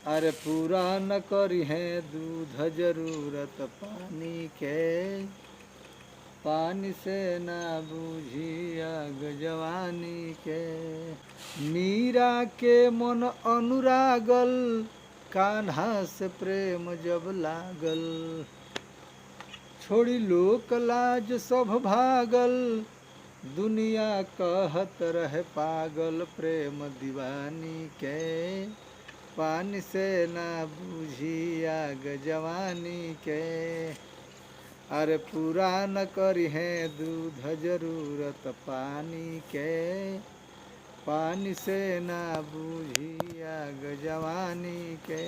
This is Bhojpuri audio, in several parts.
अरे पूरा न करी है दूध जरूरत पानी के, पानी से ना बूझी आग जवानी के। मीरा के मन अनुरागल, कान्हा से प्रेम जब लागल। छोड़ी लोक लाज सब भागल, दुनिया कहत रहे पागल। प्रेम दीवानी के, पानी से ना बूझी आग जवानी के। अरे पूरा न करी है दूध जरूरत पानी के, पानी से ना बूझी आग जवानी के।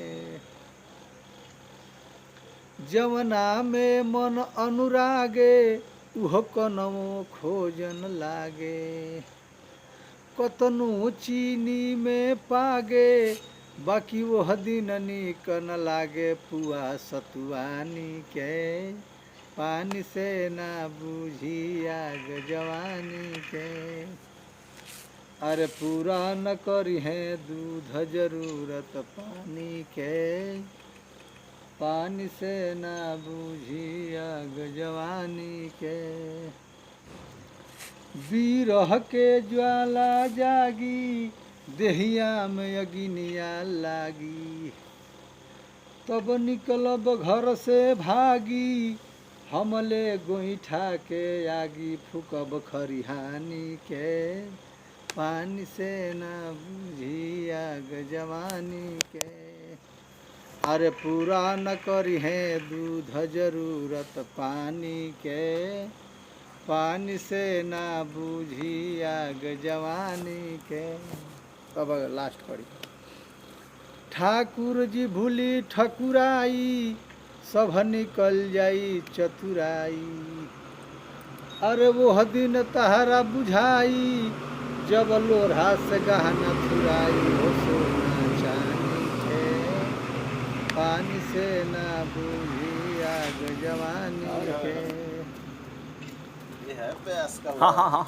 जवना में मन अनुरागे, उह कनमो खोजन लागे। कतनो चीनी में पागे, बाकी वह दिन नीक न लागे। पुआ सतुआनी के, पानी से ना बूझी आग जवानी के। अरे पूरा न करी है दूध जरूरत पानी के, पानी से ना बूझी आग जवानी के। बीरह के ज्वाला जागी, देहिया में अगिनिया लागी। तब निकलब घर से भागी, हमले गोईठा के आगी। फूकब खरिहानी के, पानी से ना बूझी आग जवानी के। अरे पूरा न करी है दूध जरूरत पानी के, पानी से ना बूझी आग जवानी के। अब लास्ट करी। ठाकुर जी भूली ठकुराई, सब निकल जाई चतुराई। अरे वो दिन तहरा बुझाई, जब लोढ़ा से गहना थुराई। हो सोना चांदी के, पानी से ना बूझी आग जवानी के।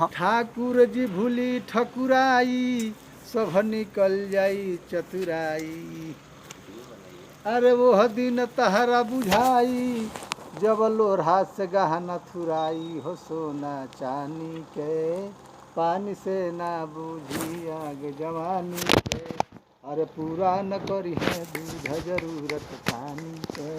ठाकुर जी भूली ठकुराई, सब निकल जाई चतुराई। अरे वो दिन तहरा बुझाई, जब लोढ़ा से गहना थुराई। हो सोना चांदी के, पानी से ना बूझी आग जवानी के। अरे पूरा न करी है दूध जरूरत पानी के,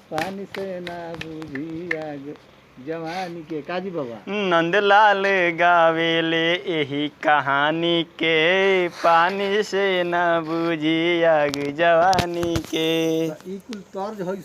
पानी से ना बूझी आग जवानी के। काजी बाबा नंदलाल गावेले यही कहानी के, पानी से न बूझी आग जवानी के। ई कुल तर्ज है।